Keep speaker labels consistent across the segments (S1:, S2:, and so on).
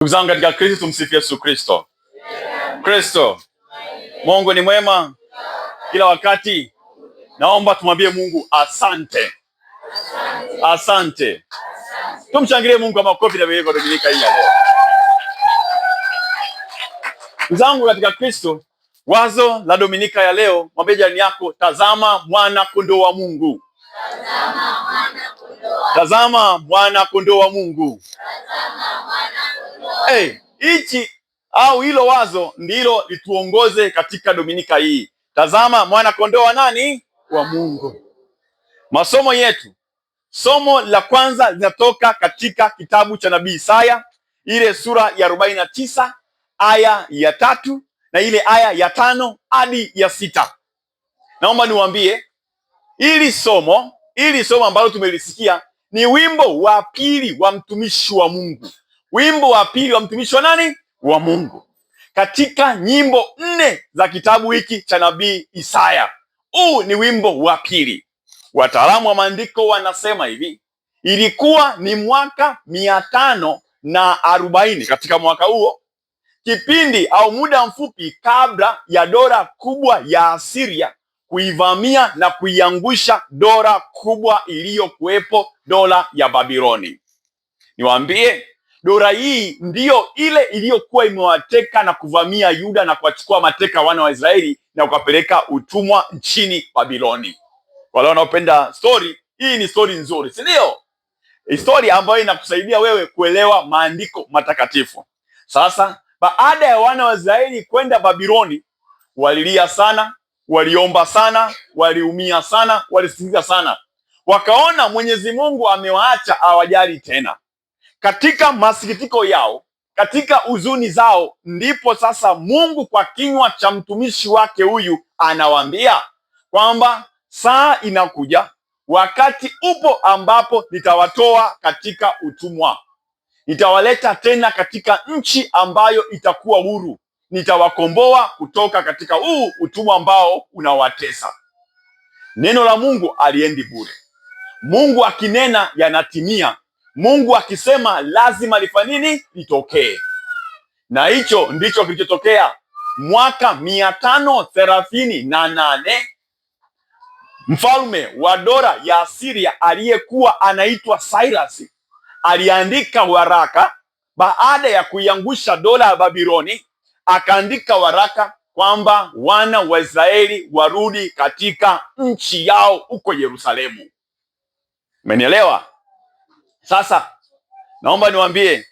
S1: Ndugu zangu katika Kristo, tumsifu Yesu Kristo. Kristo, Mungu ni mwema kila wakati. Naomba tumwambie Mungu asante. Asante. Tumshangilie Mungu kwa makofi na vigelegele kwa Dominika hii ya leo. Ndugu zangu katika Kristo, wazo la Dominika ya leo, mwambie jirani yako, tazama mwana kondoo wa Mungu. Tazama mwana kondoo wa Mungu. Hichi au hilo wazo ndilo lituongoze katika Dominika hii. Tazama mwana kondoo wa nani? Wa Mungu. Masomo yetu, somo la kwanza linatoka katika kitabu cha nabii Isaya, ile sura ya 49 aya ya 3 na ile aya ya 5 hadi ya 6. Naomba niwaambie ili somo ambalo tumelisikia ni wimbo wa pili wa mtumishi wa Mungu. Wimbo wa pili wa mtumishi wa nani? Wa Mungu. Katika nyimbo 4 za kitabu hiki cha nabii Isaya, huu ni wimbo wa pili. Wataalamu wa maandiko wanasema hivi, ilikuwa ni mwaka 540 katika mwaka huo, kipindi au muda mfupi kabla ya dola kubwa ya Asiria kuivamia na kuiangusha dola kubwa iliyokuwepo, dola ya Babiloni. Niwaambie, dola hii ndiyo ile iliyokuwa imewateka na kuvamia Yuda na kuwachukua mateka wana wa Israeli na ukapeleka utumwa nchini Babiloni. Wale wanaopenda story, hii ni story nzuri, si ndio? Story ambayo inakusaidia wewe kuelewa maandiko matakatifu. Sasa baada ya wana wa Israeli kwenda Babiloni, walilia sana, waliomba sana, waliumia sana, walisikitika sana. Wakaona Mwenyezi Mungu amewaacha, hawajali tena. Katika masikitiko yao, katika huzuni zao, ndipo sasa Mungu kwa kinywa cha mtumishi wake huyu anawaambia kwamba saa inakuja, wakati upo ambapo nitawatoa katika utumwa. Nitawaleta tena katika nchi ambayo itakuwa huru. Nitawakomboa kutoka katika huu utumwa ambao unawatesa. Neno la Mungu aliendi bure. Mungu akinena yanatimia. Mungu akisema lazima lifanye nini? Litokee. Na hicho ndicho kilichotokea. Mwaka 538 mfalme wa dola ya Asiria aliyekuwa anaitwa Cyrus aliandika waraka baada ya kuiangusha dola ya Babiloni. Akaandika waraka kwamba wana wa Israeli warudi katika nchi yao huko Yerusalemu. Umenielewa? Sasa naomba niwaambie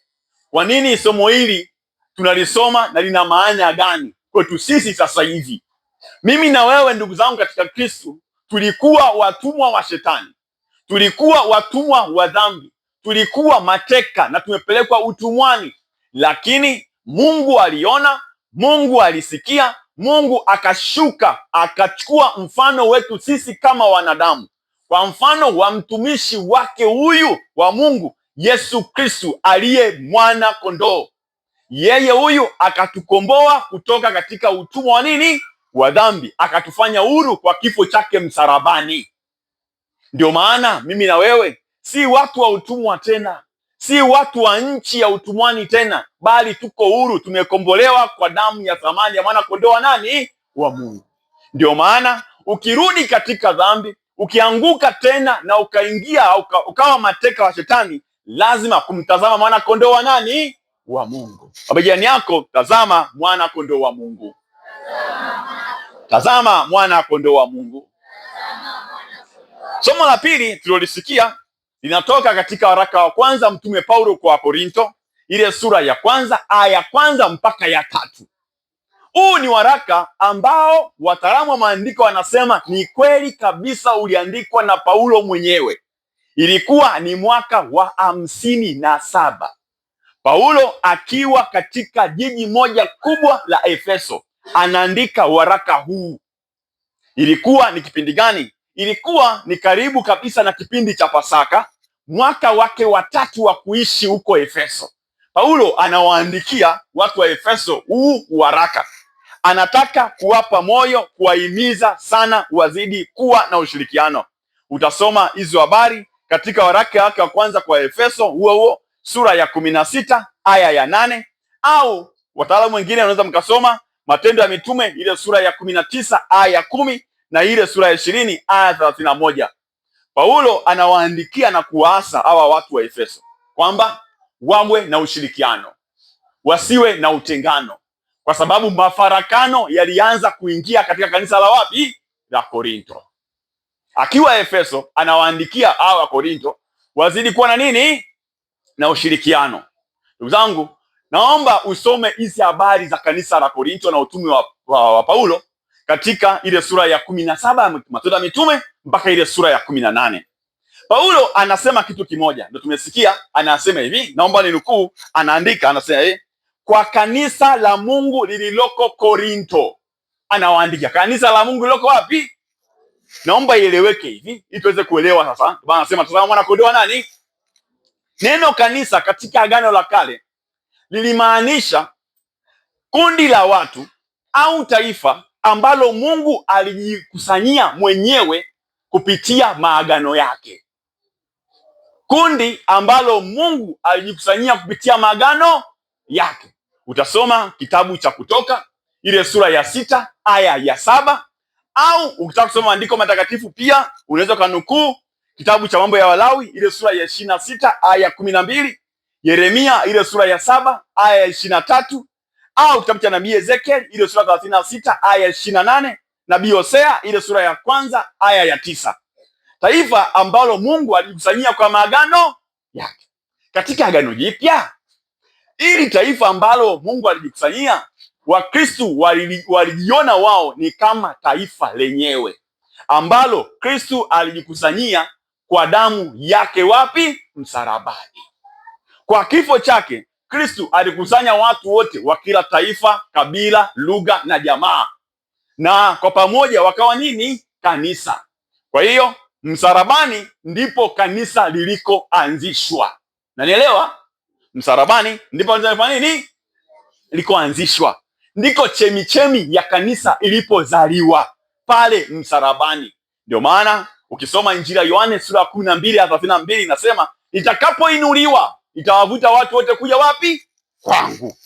S1: kwa nini somo hili tunalisoma na lina maana gani kwetu sisi sasa hivi. Mimi na wewe ndugu zangu katika Kristo tulikuwa watumwa wa Shetani, tulikuwa watumwa wa dhambi, tulikuwa mateka na tumepelekwa utumwani, lakini Mungu aliona, Mungu alisikia, Mungu akashuka akachukua mfano wetu sisi kama wanadamu, kwa mfano wa mtumishi wake huyu wa Mungu Yesu Kristo aliye mwana kondoo. Yeye huyu akatukomboa kutoka katika utumwa wa nini? Wa dhambi, akatufanya huru kwa kifo chake msalabani. Ndio maana mimi na wewe si watu wa utumwa tena, si watu wa nchi ya utumwani tena, bali tuko huru, tumekombolewa kwa damu ya thamani ya mwana kondoo wa nani? Wa Mungu. Ndio maana ukirudi katika dhambi, ukianguka tena na ukaingia ukawa mateka wa Shetani, lazima kumtazama mwana kondoo wa nani? Wa Mungu. Jirani yako, tazama mwana kondoo wa Mungu. Tazama mwana kondoo wa Mungu. Somo la pili tulilosikia linatoka katika waraka wa kwanza mtume Paulo kwa Korinto, ile sura ya 1 aya ya 1 mpaka ya 3. Huu ni waraka ambao wataalamu wa maandiko wanasema ni kweli kabisa uliandikwa na Paulo mwenyewe. Ilikuwa ni mwaka wa 57. Paulo akiwa katika jiji moja kubwa la Efeso anaandika waraka huu. Ilikuwa ni kipindi gani? Ilikuwa ni karibu kabisa na kipindi cha Pasaka, mwaka wake wa 3 wa kuishi huko Efeso. Paulo anawaandikia watu wa Efeso huu waraka. Anataka kuwapa moyo, kuwahimiza sana wazidi kuwa na ushirikiano. Utasoma hizo habari katika waraka wake wa kwanza kwa Efeso huo sura ya 16 aya ya 8, au wataalamu wengine wanaweza mkasoma Matendo ya Mitume ile sura ya 19 aya ya 10 na ile sura ya 20 aya 31. Paulo anawaandikia na kuwaasa hawa watu wa Efeso kwamba wawe na ushirikiano, wasiwe na utengano, kwa sababu mafarakano yalianza kuingia katika kanisa la wapi? La Korinto. Akiwa Efeso anawaandikia hawa Korinto wazidi kuwa na nini? Na ushirikiano. Ndugu zangu, naomba usome hizi habari za kanisa la Korinto na utume wa Paulo katika ile sura ya 17 Matendo ya Mitume mpaka ile sura ya 18. Paulo anasema kitu kimoja, ndio tumesikia. Anasema hivi, naomba ninukuu, anaandika, anasema hivi: kwa kanisa la Mungu lililoko Korinto. Anawaandikia kanisa la Mungu lililoko wapi? Naomba ieleweke hivi ili tuweze kuelewa sasa. Bwana anasema tazama mwana kondoo nani? Neno kanisa katika Agano la Kale lilimaanisha kundi la watu au taifa ambalo Mungu alijikusanyia mwenyewe kupitia maagano yake. Kundi ambalo Mungu alijikusanyia kupitia maagano yake. Utasoma kitabu cha Kutoka ile sura ya 6 aya ya 7, au ukitaka kusoma maandiko matakatifu pia unaweza kanukuu kitabu cha Mambo ya Walawi ile sura ya 26 aya ya 12, Yeremia ile sura ya 7 aya ya 23, au kitabu cha nabii Ezekiel ile sura ya 36 aya ya 28, nabii Hosea ile sura ya 1 aya ya 9. Taifa ambalo Mungu alikusanyia kwa maagano yake. Katika Agano Jipya, ili taifa ambalo Mungu alijikusanyia, Wakristo walijiona wao ni kama taifa lenyewe ambalo Kristo alijikusanyia kwa damu yake wapi? Msalabani. Kwa kifo chake Kristo alikusanya watu wote wa kila taifa, kabila, lugha na jamaa, na kwa pamoja wakawa nini? Kanisa. Kwa hiyo msalabani ndipo kanisa lilikoanzishwa. Nanielewa? Msalabani ndipo kanisa nini? Lilikoanzishwa. Ndiko chemichemi ya kanisa ilipozaliwa, pale msalabani. Ndio maana ukisoma Injili ya Yohane sura ya 12 aya 32 inasema, nitakapoinuliwa nitawavuta watu wote kuja wapi? Kwangu.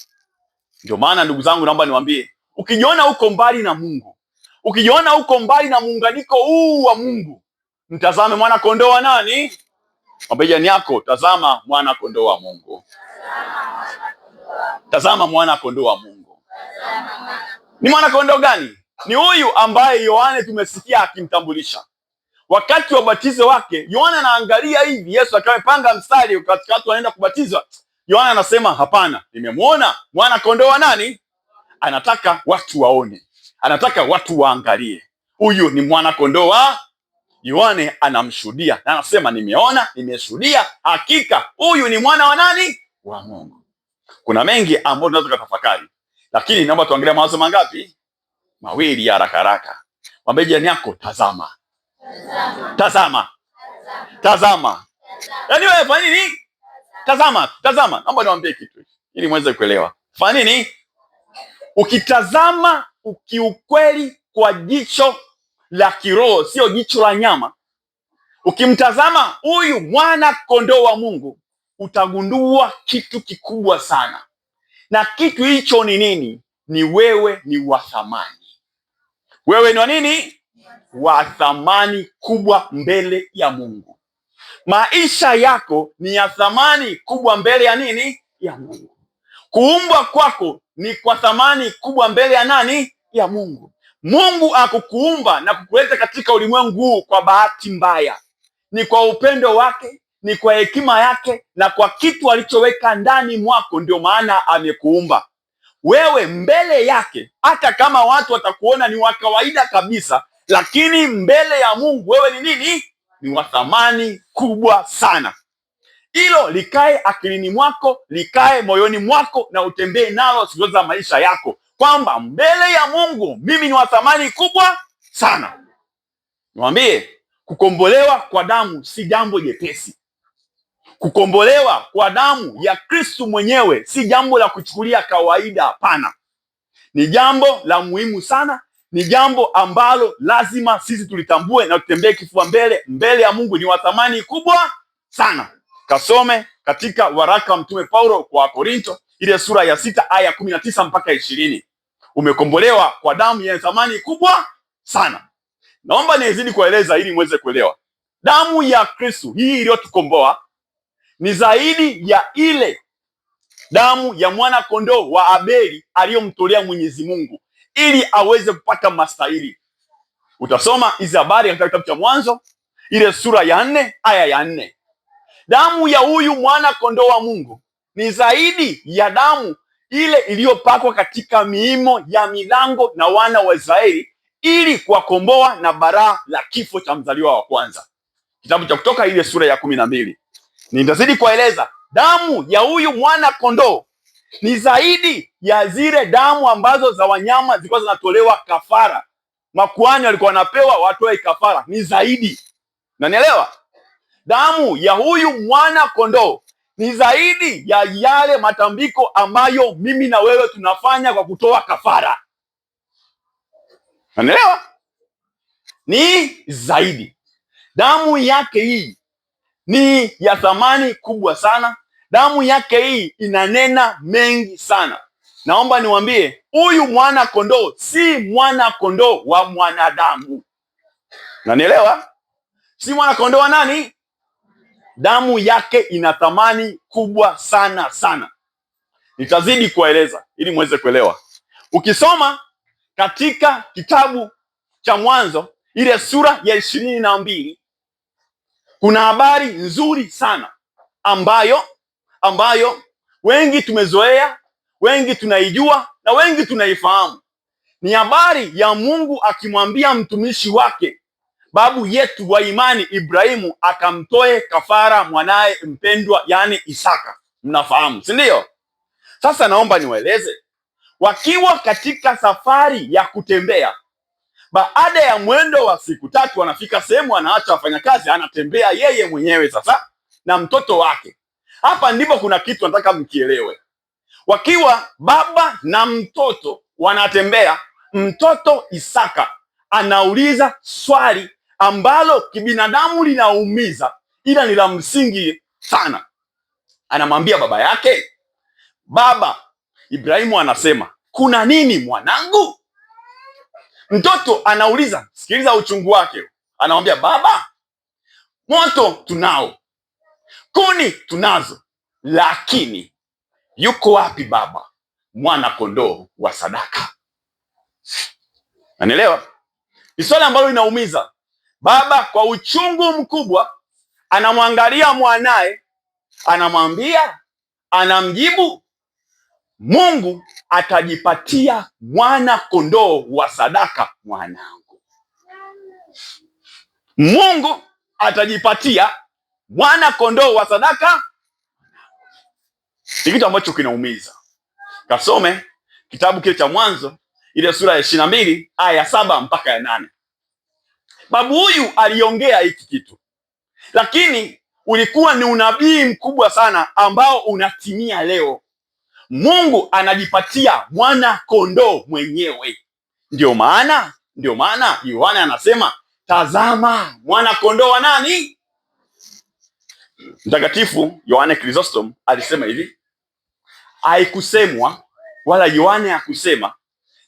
S1: Ndio maana ndugu zangu, naomba niwaambie, ukijiona uko mbali na Mungu, ukijiona uko mbali na muunganiko huu wa Mungu, mtazame mwana kondoo wa nani? Mwambie jirani yako, tazama mwana kondoo wa Mungu. Tazama mwana kondoo wa Mungu. Ni mwana kondoo gani? Ni huyu ambaye Yohane tumesikia akimtambulisha. Wakati wa ubatizo wake, Yohana anaangalia hivi, Yesu akawa amepanga mstari katika watu wanaenda kubatizwa. Yohana anasema hapana, nimemwona mwana kondoo wa nani? Anataka watu waone, anataka watu waangalie, huyu ni mwana kondoo wa. Yohane anamshuhudia na anasema, nimeona, nimeshuhudia, hakika huyu ni mwana wa nani? Wa Mungu. Kuna mengi ambayo tunaweza kutafakari, lakini naomba tuangalie mawazo mangapi? Mawili ya haraka haraka. Mwambie jirani yako, tazama. Tazama. Tazama. Yaani wewe fanya nini? Tazama, tazama. Naomba niwaambie kitu ili muweze kuelewa. Fanya nini? Ukitazama ukiukweli kwa jicho la kiroho, sio jicho la nyama, ukimtazama huyu mwana kondoo wa Mungu, utagundua kitu kikubwa sana. Na kitu hicho ni nini? Ni wewe ni wa thamani. Wewe ni wa nini? Wa thamani kubwa mbele ya Mungu. Maisha yako ni ya thamani kubwa mbele ya nini? Ya Mungu. Kuumbwa kwako ni kwa thamani kubwa mbele ya nani? Ya Mungu. Mungu hakukuumba na kukuleta katika ulimwengu huu kwa bahati mbaya. Ni kwa upendo wake, ni kwa hekima yake, na kwa kitu alichoweka ndani mwako, ndio maana amekuumba. Wewe mbele yake, hata kama watu watakuona ni wa kawaida kabisa, lakini mbele ya Mungu wewe ni nini? Ni wa thamani kubwa sana. Hilo likae akilini mwako, likae moyoni mwako, na utembee nalo siku zote za maisha yako, kwamba mbele ya Mungu mimi ni wa thamani kubwa sana. Niwaambie, kukombolewa kwa damu si jambo jepesi. Kukombolewa kwa damu ya Kristo mwenyewe si jambo la kuchukulia kawaida, hapana. Ni jambo la muhimu sana, ni jambo ambalo lazima sisi tulitambue na tutembee kifua mbele ya Mungu. Ni wa thamani kubwa sana. Kasome katika waraka wa Mtume Paulo kwa Korinto, ile sura ya 6 aya 19 mpaka 20. Umekombolewa kwa damu ya thamani kubwa sana. Naomba nizidi kueleza ili muweze kuelewa. Damu ya Kristo hii iliyotukomboa ni zaidi ya ile damu ya mwana kondoo wa Abeli aliyomtolea Mwenyezi Mungu ili aweze kupata mastahili. Utasoma hizi habari katika kitabu cha Mwanzo ile sura ya 4 aya ya 4. Damu ya huyu mwana kondoo wa Mungu ni zaidi ya damu ile iliyopakwa katika miimo ya milango na wana wa Israeli ili kuwakomboa na balaa la kifo cha mzaliwa wa kwanza. Kitabu cha Kutoka ile sura ya 12. Nitazidi kueleza damu ya huyu mwana kondoo ni zaidi ya zile damu ambazo za wanyama zilikuwa zinatolewa kafara. Makuhani walikuwa wanapewa watoe kafara, ni zaidi. Unanielewa? Damu ya huyu mwana kondoo ni zaidi ya yale matambiko ambayo mimi na wewe tunafanya kwa kutoa kafara. Unanielewa? Ni zaidi. Damu yake hii ni ya thamani kubwa sana. Damu yake hii inanena mengi sana. Naomba niwaambie, huyu mwana kondoo si mwana kondoo wa mwanadamu. Unanielewa? Si mwana kondoo wa nani? Damu yake ina thamani kubwa sana sana. Nitazidi kueleza ili muweze kuelewa. Ukisoma katika kitabu cha Mwanzo ile sura ya 22, kuna habari nzuri sana ambayo wengi tumezoea, wengi tunaijua na wengi tunaifahamu. Ni habari ya Mungu akimwambia mtumishi wake, babu yetu wa imani Ibrahimu, akamtoe kafara mwanaye mpendwa, yani Isaka. Mnafahamu, si ndio? Sasa naomba niwaeleze, wakiwa katika safari ya kutembea, baada ya mwendo wa siku 3 wanafika sehemu, anaacha wafanyakazi, anatembea yeye mwenyewe sasa na mtoto wake. Hapa ndipo kuna kitu nataka mkielewe. Wakiwa baba na mtoto wanatembea, mtoto Isaka anauliza swali ambalo kibinadamu linaumiza, ila ni la msingi sana. Anamwambia baba yake, baba. Ibrahimu anasema, kuna nini mwanangu? Mtoto anauliza, sikiliza uchungu wake. Anamwambia, baba, moto tunao, kuni tunazo, lakini yuko wapi baba mwana kondoo wa sadaka? Unanielewa? Ni swali ambalo linaumiza. Baba kwa uchungu mkubwa anamwangalia mwanaye, anamjibu, Mungu atajipatia mwana kondoo wa sadaka mwanangu. Mungu atajipatia mwana kondoo wa sadaka. Ni kitu ambacho kinaumiza. Kasome kitabu kile cha Mwanzo ile sura ya 22 aya ya 7 mpaka ya 8. Babu huyu aliongea hiki kitu, lakini ulikuwa ni unabii mkubwa sana ambao unatimia leo. Mungu anajipatia mwana kondoo mwenyewe. Ndio maana Yohana anasema, tazama mwana kondoo wa nani? Mtakatifu Yohane Chrysostom alisema hivi, haikusemwa wala Yohane hakusema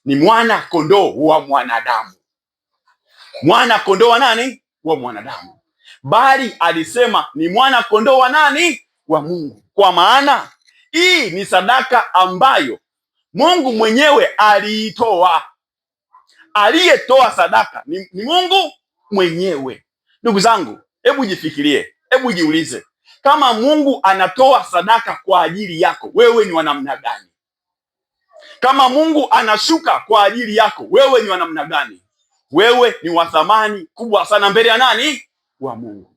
S1: ni mwana kondoo wa mwanadamu. Mwana kondoo wa nani? Wa mwanadamu. Bali alisema ni mwana kondoo wa nani? Wa Mungu. Kwa maana hii ni sadaka ambayo Mungu mwenyewe aliitoa. Aliyetoa sadaka ni Mungu mwenyewe. Ndugu zangu, hebu jifikirie, hebu jiulize, kama Mungu anatoa sadaka kwa ajili yako, wewe ni wa namna gani? Kama Mungu anashuka kwa ajili yako, wewe ni wa namna gani? Wewe ni wa thamani kubwa sana mbele ya nani? Wa Mungu.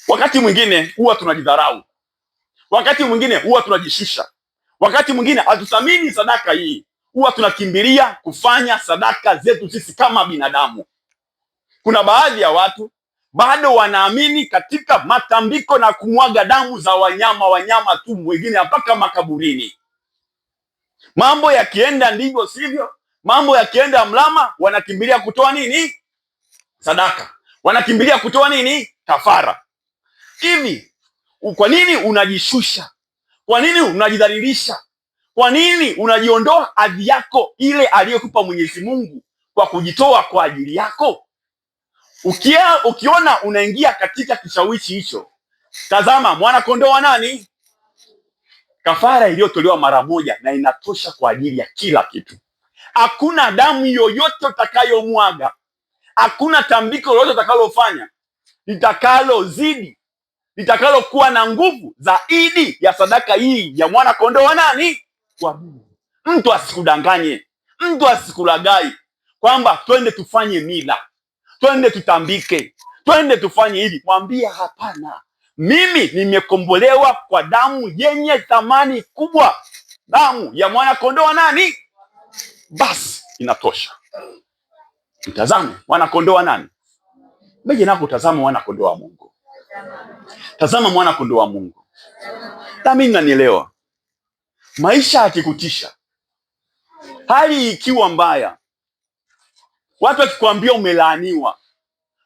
S1: Wakati mwingine huwa tunajidharau, wakati mwingine huwa tunajishusha, wakati mwingine hatuthamini sadaka hii, huwa tunakimbilia kufanya sadaka zetu sisi kama binadamu. Kuna baadhi ya watu bado wanaamini katika matambiko na kumwaga damu za wanyama tu, wengine mpaka makaburini. Mambo yakienda ndivyo sivyo, mambo yakienda mlama, wanakimbilia kutoa nini? Sadaka. Wanakimbilia kutoa nini? Kafara. Hivi Kwa nini unajishusha? Kwa nini unajidhalilisha? Kwa nini unajiondoa hadhi yako ile aliyokupa Mwenyezi Mungu kwa kujitoa kwa ajili yako? Ukiona unaingia katika kishawishi hicho, tazama mwana kondoo wa nani? Kafara iliyotolewa mara moja na inatosha kwa ajili ya kila kitu. Hakuna damu yoyote utakayomwaga, hakuna tambiko lolote utakalofanya litakalozidi, litakalokuwa na nguvu zaidi ya sadaka hii ya mwana kondoo wa nani? Wa Mungu. Mtu asikudanganye, mtu asikulagai kwamba twende tufanye mila, twende tutambike, twende tufanye hivi. Mwambie hapana, mimi nimekombolewa kwa damu yenye thamani kubwa, damu ya mwana kondoo wa nani? Basi inatosha. Mtazame mwana kondoo wa nani? Beje nako tazama mwana kondoo wa Mungu. Tazama mwana kondoo wa Mungu. Mimi nanielewa. Maisha yakikutisha, hali ikiwa mbaya, watu wakikwambia umelaaniwa,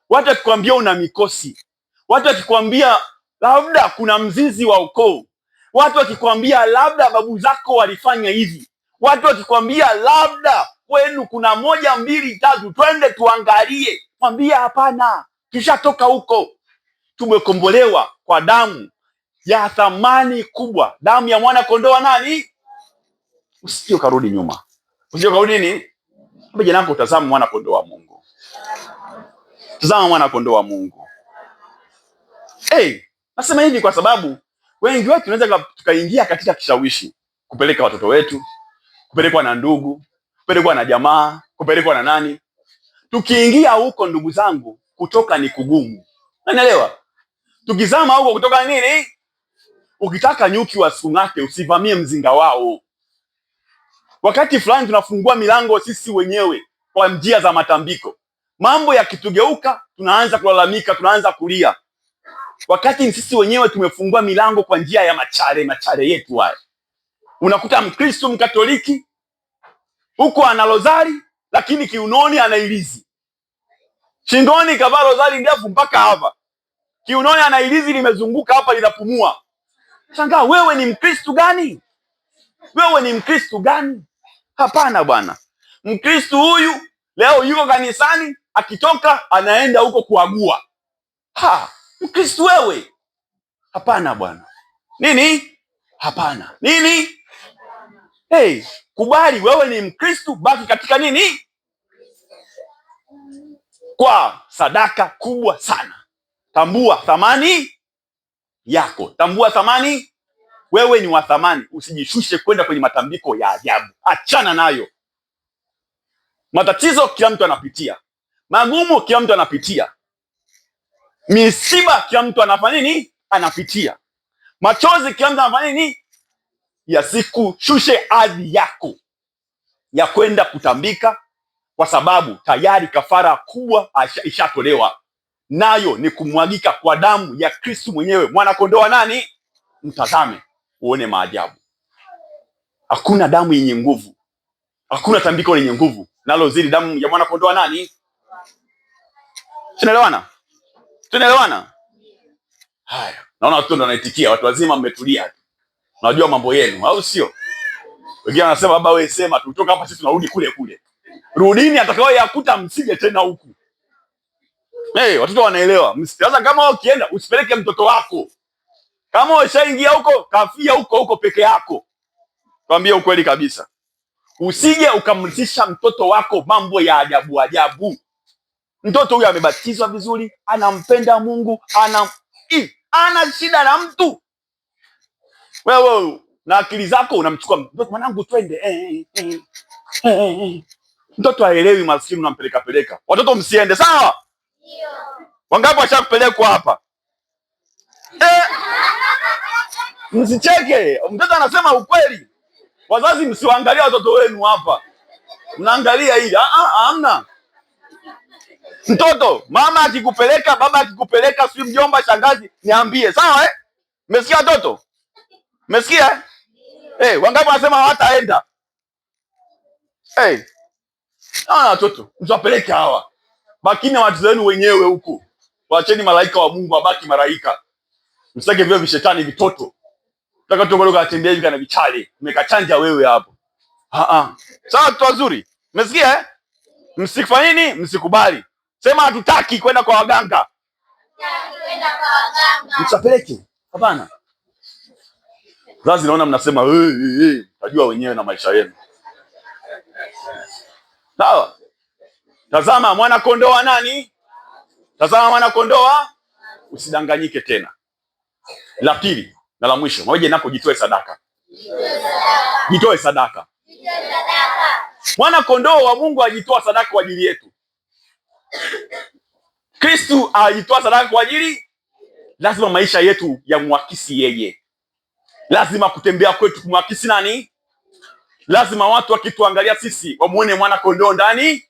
S1: watu wakikwambia una mikosi, watu wakikwambia labda kuna mzizi wa ukoo, watu wakikwambia labda babu zako walifanya hivi, watu wakikwambia labda kwenu kuna 1, 2, 3, twende tuangalie, mwambie hapana, tushatoka huko. Tumekombolewa kwa damu ya thamani kubwa, damu ya mwana kondoo wa nani? Usije ukarudi nyuma, usije ukarudi nini? Mbona nako utazama mwana kondoo wa Mungu. Tazama mwana kondoo wa Mungu. Nasema hivi kwa sababu wengi wetu tunaweza tukaingia katika kishawishi, kupeleka watoto wetu, kupelekwa na ndugu, kupelekwa na jamaa, kupelekwa na nani. Tukiingia huko, ndugu zangu, kutoka ni kugumu. Unanielewa? Tukizama huko kutoka nini? Ukitaka nyuki wasing'ate, usivamie mzinga wao. Wakati fulani tunafungua milango sisi wenyewe kwa njia za matambiko. Mambo yakitugeuka, tunaanza kulalamika, tunaanza kulia. Wakati sisi wenyewe tumefungua milango kwa njia ya machare yetu haya. Unakuta Mkristo Mkatoliki huko ana rozari, lakini kiunoni ana ilizi. Shingoni kavaa rozari ndefu mpaka hapa. Kiunoni ana ilizi limezunguka hapa linapumua. Shangaa, wewe ni Mkristo gani? Wewe ni Mkristo gani? Hapana bwana. Mkristo huyu leo yuko kanisani, akitoka anaenda huko kuagua. Mkristo wewe? Hapana bwana. Nini? Hapana. Nini? Kubali wewe ni Mkristo, baki katika nini? Kwa sadaka kubwa sana. Tambua thamani yako. Tambua thamani. Wewe ni wa thamani. Usijishushe kwenda kwenye matambiko ya ajabu. Achana nayo. Matatizo kila mtu anapitia. Magumu kila mtu anapitia. Misiba kila mtu anafanya nini? Anapitia. Machozi kila mtu anafanya nini? Yasikushushe hadhi yako ya kwenda kutambika, kwa sababu tayari kafara kubwa ishatolewa. Nayo ni kumwagika kwa damu ya Kristo mwenyewe, mwana kondoo wa nani? Mtazame uone maajabu. Hakuna damu yenye nguvu, hakuna tambiko lenye nguvu nalo zidi damu ya mwana kondoo wa nani? Tunaelewana? Tunaelewana? Haya, naona watu ndio wanaitikia, watu wazima mmetulia. Unajua mambo yenu, au sio? Wengine wanasema baba wewe sema tutoka hapa sisi tunarudi kule kule. Rudini atakao yakuta, msije tena huku. Watoto wanaelewa. Sasa kama wewe ukienda usipeleke mtoto wako. Kama ushaingia huko, kafia huko peke yako. Kwambie ukweli kabisa. Usije ukamrithisha mtoto wako mambo ya ajabu ajabu. Mtoto huyu amebatizwa vizuri, anampenda Mungu, ana shida na mtu. Wewe na akili zako unamchukua mtoto, mwanangu twende. Mtoto haelewi, maskini unampeleka. Watoto msiende, sawa? Ndio. Wangapi washakupelekwa hapa? Msicheke. Mtoto anasema ukweli. Wazazi msiwaangalia watoto wenu hapa. Mnaangalia hii. Hamna. Mtoto, mama akikupeleka, baba akikupeleka, si mjomba, shangazi, niambie, sawa Mmesikia watoto? Mmesikia? Wangapi wanasema hawataenda? Watoto, msiwapeleke hawa. Bakini watu wenu wenyewe huko. Waacheni malaika wa Mungu wabaki malaika. Msitake vile vishetani vitoto. Nataka tu ngoja atembea hivi kana vichale. Umekachanja wewe hapo. Sawa, tu wazuri. Umesikia eh? Msifanye nini? Msikubali. Sema hatutaki kwenda kwa waganga. Msapeleke. Hapana. Sasa naona mnasema tajua wenyewe na maisha yenu. Sawa? Tazama mwana kondoo nani? Tazama mwana kondoo, usidanganyike tena. La pili na la mwisho, moja nako jitoe sadaka. Jitoe sadaka. Mwana kondoo wa Mungu ajitoa sadaka kwa ajili yetu. Kristo ajitoa sadaka kwa ajili. Lazima maisha yetu yamwakisi yeye. Lazima kutembea kwetu kumwakisi nani? Lazima watu wakituangalia sisi wamuone mwana kondoo ndani.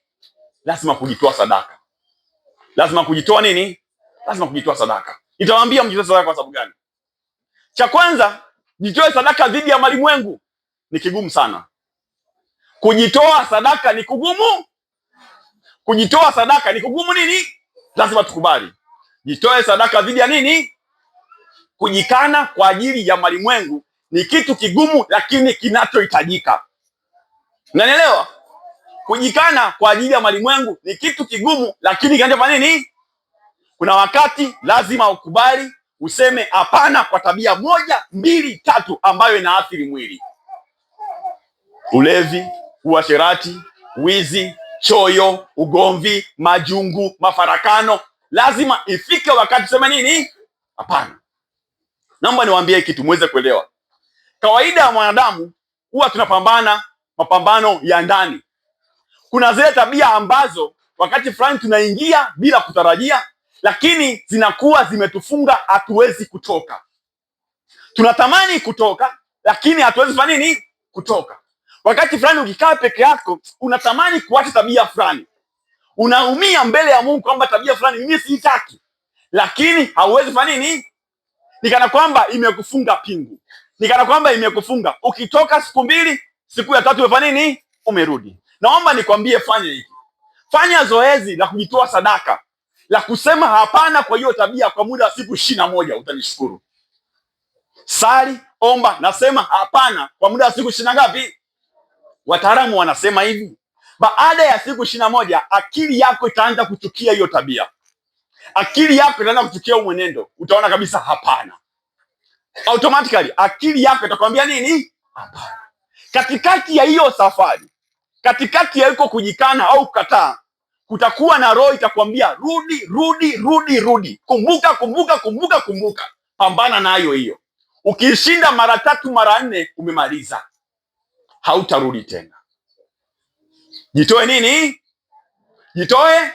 S1: Lazima kujitoa sadaka. Lazima kujitoa nini? Lazima kujitoa sadaka. Nitawaambia mjitoe sadaka kwa sababu gani. Cha kwanza, jitoe sadaka dhidi ya malimwengu ni kigumu sana. Kujitoa sadaka ni kugumu. Kujitoa sadaka ni kugumu nini? Lazima tukubali. Jitoe sadaka dhidi ya nini? Kujikana kwa ajili ya malimwengu ni kitu kigumu lakini kinachohitajika. Unanielewa? Kujikana kwa ajili ya malimwengu ni kitu kigumu lakini kinachofanya nini? Kuna wakati lazima ukubali, useme hapana kwa tabia 1, 2, 3 ambayo inaathiri mwili. Ulevi, uasherati, wizi, choyo, ugomvi, majungu, mafarakano. Lazima ifike wakati useme nini? Hapana. Naomba niwaambie kitu muweze kuelewa. Kawaida ya mwanadamu huwa tunapambana mapambano ya ndani. Kuna zile tabia ambazo wakati fulani tunaingia bila kutarajia, lakini zinakuwa zimetufunga, hatuwezi kutoka. Tunatamani kutoka, lakini hatuwezi fanya nini? Kutoka. Wakati fulani ukikaa peke yako, unatamani kuacha tabia fulani. Unaumia mbele ya Mungu kwamba tabia fulani mimi siitaki, lakini hauwezi fanya nini? Nikana kwamba imekufunga pingu. Nikana kwamba imekufunga. Ukitoka siku 2, siku ya 3 umefanya nini? Umerudi. Naomba nikwambie, fanya hiki. Fanya zoezi la kujitoa sadaka, la kusema hapana kwa hiyo tabia kwa muda wa siku 21, utanishukuru. Sali, omba, nasema hapana kwa muda wa siku 20 ngapi? Wataalamu wanasema hivi, baada ya siku 21 akili yako itaanza kuchukia hiyo tabia. Akili yako itaanza kuchukia mwenendo. Utaona kabisa hapana. Automatically akili yako itakwambia nini? Hapana. Katikati ya hiyo safari, katikati ya iko kujikana au kukataa, kutakuwa na roho itakwambia rudi, rudi, rudi, rudi. Kumbuka, kumbuka, kumbuka, kumbuka. Pambana nayo hiyo. Ukishinda mara 3, mara 4 umemaliza. Hautarudi tena. Jitoe nini? Jitoe.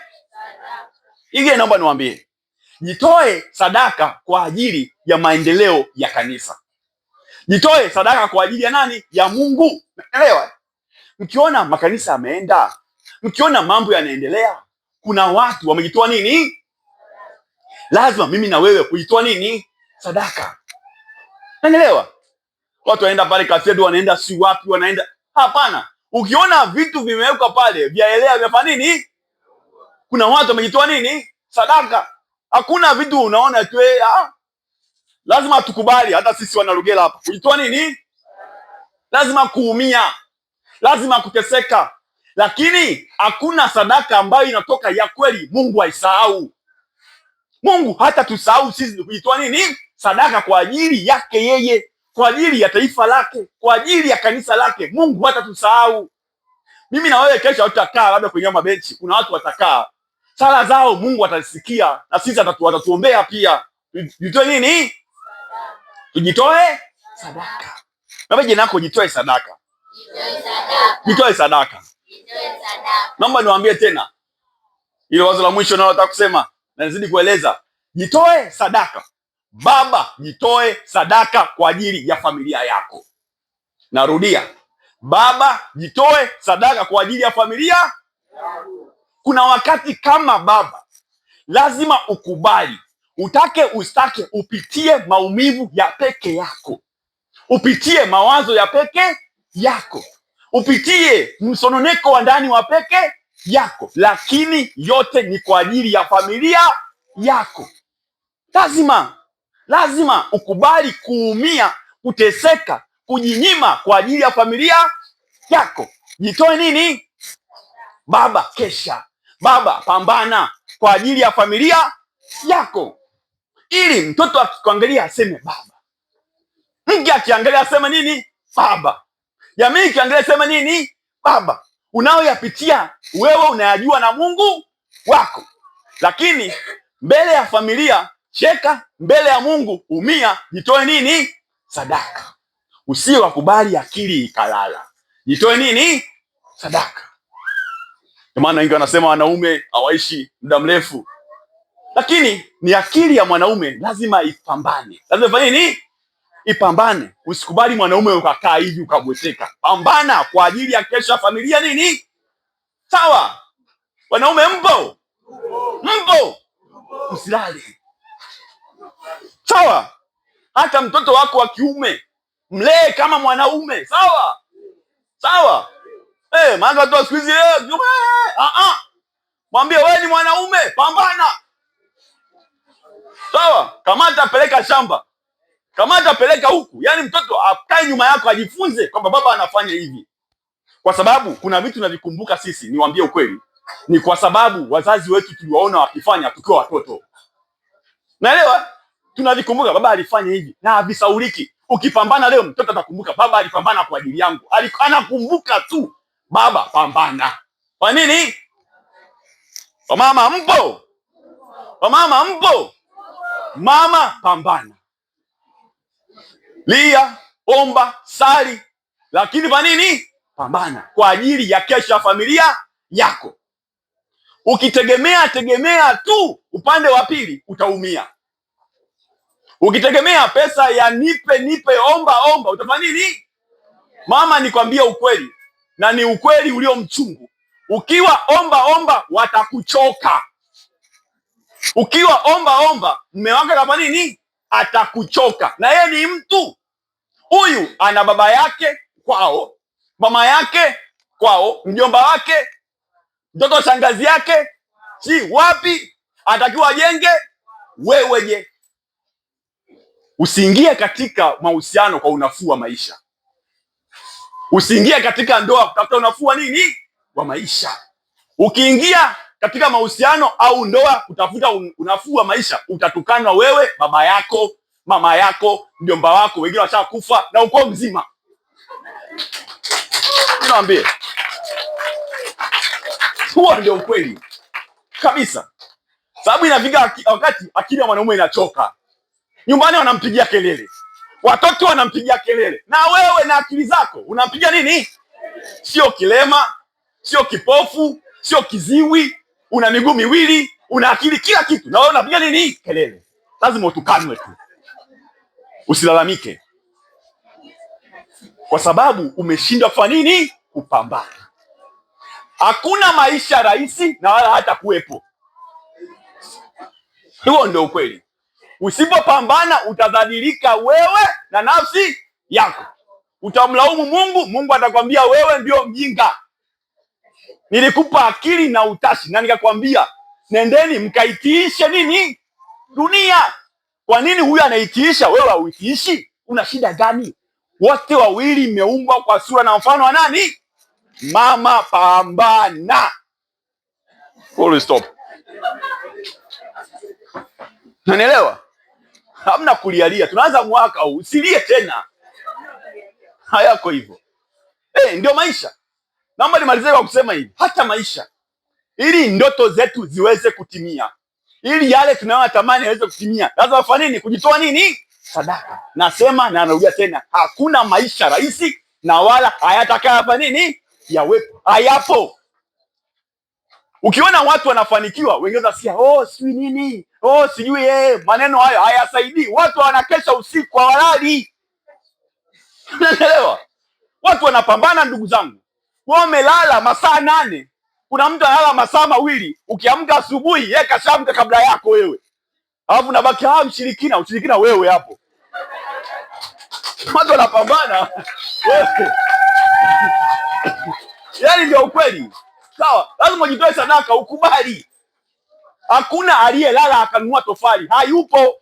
S1: Ige naomba niwaambie. Jitoe sadaka kwa ajili ya maendeleo ya kanisa. Jitoe sadaka kwa ajili ya nani? Ya Mungu. Naelewa? Mkiona makanisa yameenda, mkiona mambo yanaendelea, kuna watu wamejitoa nini? Lazima mimi na wewe kujitoa nini? Sadaka. Naelewa? Watu wanaenda pale Kasedo, wanaenda si wapi, wanaenda. Hapana. Ukiona vitu vimewekwa pale, vyaelea vyafanya nini? Kuna watu wamejitoa nini? Sadaka. Hakuna vitu unaona tu lazima tukubali, hata sisi wanarugela hapa. Kujitoa nini? Lazima kuumia. Lazima kuteseka. Lakini hakuna sadaka ambayo inatoka ya kweli Mungu haisahau. Mungu hata tusahau sisi kujitoa nini? Sadaka kwa ajili yake yeye, kwa ajili ya taifa lake, kwa ajili ya kanisa lake. Mungu hata tusahau. Mimi na wewe kesho tutakaa labda kwenye mabenchi, kuna watu watakaa. Sala zao Mungu atasikia na sisi atatuombea pia. Jitoe nini? Tujitoe sadaka. Na wewe nako jitoe sadaka. Jitoe sadaka. Naomba niwaambie tena. Ile wazo la mwisho nalo nataka kusema na nizidi kueleza. Jitoe sadaka. Baba, jitoe sadaka kwa ajili ya familia yako. Narudia. Baba, jitoe sadaka kwa ajili ya familia. Kuna wakati kama baba lazima ukubali, utake ustake, upitie maumivu ya peke yako, upitie mawazo ya peke yako, upitie msononeko wa ndani wa peke yako, lakini yote ni kwa ajili ya familia yako. Lazima Lazima ukubali kuumia, kuteseka, kujinyima kwa ajili ya familia yako. Jitoe nini? Baba kesha, baba pambana kwa ajili ya familia yako, ili mtoto akikuangalia aseme baba, mke akiangalia aseme nini? Baba. Jamii ikiangalia aseme nini? Baba. Unaoyapitia wewe unayajua na Mungu wako, lakini mbele ya familia cheka, mbele ya Mungu umia. Jitoe nini? Sadaka. Usiwe wakubali akili ikalala. Jitoe nini? Sadaka. Kwa maana wengi wanasema wanaume hawaishi muda mrefu, lakini ni akili ya mwanaume lazima ipambane. Lazima ifanye nini? Ipambane. Usikubali mwanaume ukakaa hivi ukabweteka. Pambana kwa ajili ya kesho ya familia nini? Sawa? Wanaume mpo? Mpo? Usilale. Sawa? Hata mtoto wako wa kiume mlee kama mwanaume. Sawa? Sawa? Maana watu siku hizi mwambie wewe ni mwanaume, pambana. Sawa? Kamata peleka shamba. Kamata peleka huku. Yaani mtoto akae nyuma yako ajifunze kwamba baba anafanya hivi. Kwa sababu kuna vitu tunavikumbuka sisi, niwaambie ukweli. Ni kwa sababu wazazi wetu tuliwaona wakifanya tukiwa watoto. Naelewa? Tunavikumbuka baba alifanya hivi na havisauliki. Ukipambana leo mtoto atakumbuka baba alipambana kwa ajili yangu. Anakumbuka tu baba pambana. Kwa nini? Wamama mpo? Wamama mpo? Mama pambana. Lia, omba, sali, lakini kwa nini? Pambana kwa ajili ya kesho ya familia yako. Ukitegemea tu upande wa pili utaumia. Ukitegemea pesa ya nipe omba utafanya nini? Mama, nikwambia ukweli, na ni ukweli ulio mchungu. Ukiwa omba watakuchoka. Ukiwa omba mume wako atafanya nini? Atakuchoka. Na yeye ni mtu. Huyu ana baba yake kwao, mama yake kwao, mjomba wake, mtoto shangazi yake, si wapi atakiwa ajenge. Wewe je? Usiingie katika mahusiano kwa unafuu wa maisha. Usiingie katika ndoa kutafuta unafuu wa nini? Wa maisha. Ukiingia katika mahusiano au ndoa kutafuta unafuu wa maisha, utatukanwa wewe, baba yako, mama yako, mjomba wako, wengine washakufa na ukoo mzima. Niambie. Huo ndio ukweli kabisa. Sababu inafika wakati akili ya mwanaume inachoka. Nyumbani wanampigia kelele, watoto wanampigia kelele, na wewe na akili zako unampigia nini? Sio kilema, sio kipofu, sio kiziwi, una miguu miwili, una akili, kila kitu, na wewe unapigia nini? Kelele. Lazima utukanwe tu. Usilalamike, kwa sababu umeshindwa kufanya nini? Kupambana. Hakuna maisha rahisi na wala hata kuwepo. Huo ndio ukweli. Usipopambana utadhalilika wewe na nafsi yako. Utamlaumu Mungu, Mungu atakwambia wewe ndio mjinga. Nilikupa akili na utashi na nikakwambia nendeni mkaitiishe nini? Dunia. Kwa nini huyu anaitiisha wewe hauitiishi? Una shida gani? Wote wawili mmeumbwa kwa sura na mfano wa nani? Mama, pambana. Full stop. Unanielewa? Hamna kulialia. Tunaanza mwaka huu, usilie tena. Hayako hivyo. Ndio maisha. Naomba nimalizie kwa kusema hivi, hata maisha, ili ndoto zetu ziweze kutimia, ili yale tunayotamani yaweze kutimia, lazima ufanye nini? Kujitoa nini? Sadaka. Nasema na narudia tena, hakuna maisha rahisi na wala hayataka nini? Yawepo. Hayapo. Ukiona watu wanafanikiwa, wengine wanasikia sijui nini, sijui maneno hayo hayasaidii. Watu wanakesha usiku hawalali. Unaelewa? Watu wanapambana, ndugu zangu. Wewe umelala masaa 8. Kuna mtu analala masaa 2. Ukiamka asubuhi, yeye kashamka kabla yako wewe. Alafu unabaki ushirikina wewe hapo. Watu wanapambana. Yaani ndio ukweli. Sawa, lazima ujitoe sadaka, ukubali. Hakuna aliyelala akanunua tofali. Hayupo.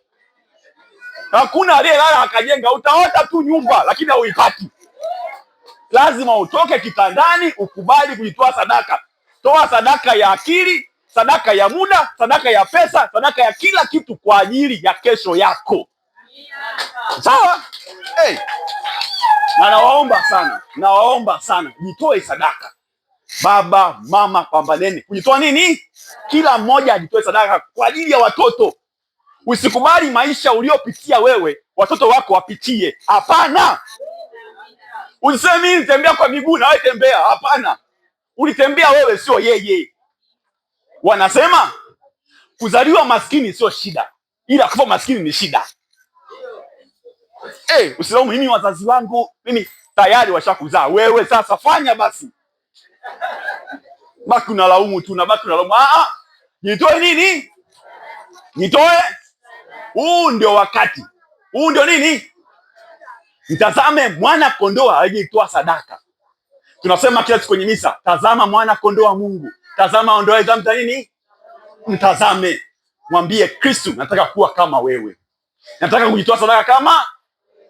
S1: Hakuna aliyelala akajenga. Utaota tu nyumba lakini hauipati. Lazima utoke kitandani, ukubali kujitoa sadaka. Toa sadaka ya akili, sadaka ya muda, sadaka ya pesa, sadaka ya kila kitu kwa ajili ya kesho yako. Sawa? Hey. Na nawaomba sana, jitoe sadaka. Baba, mama, pambaneni kujitoa nini? Kila mmoja ajitoe sadaka kwa ajili ya watoto. Usikubali maisha uliopitia wewe watoto wako wapitie. Hapana. Usiseme mimi nitembea kwa miguu na wewe tembea. Hapana. Ulitembea wewe, sio yeye. Wanasema kuzaliwa maskini sio shida, ila kufa maskini ni shida. Usilaumu mimi wazazi wangu, mimi tayari washakuzaa wewe, sasa fanya basi. Baki unalaumu tu na baki unalaumu. Nitoe nini? Nitoe. Huu ndio wakati. Huu ndio nini? Mtazame mwana kondoo aliyetoa sadaka. Tunasema kila siku kwenye misa, tazama mwana kondoo wa Mungu. Tazama ondoaye dhambi nini? Mtazame. Mwambie Kristo, nataka kuwa kama wewe. Nataka kujitoa sadaka kama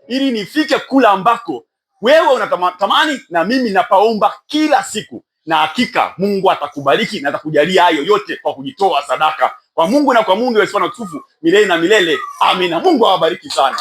S1: ili nifike kula ambako wewe unatamani na mimi napaomba kila siku. Na hakika Mungu atakubariki na atakujalia hayo yote kwa kujitoa sadaka kwa Mungu na kwa Mungu Yesu na tukufu milele na milele. Amina. Mungu awabariki sana.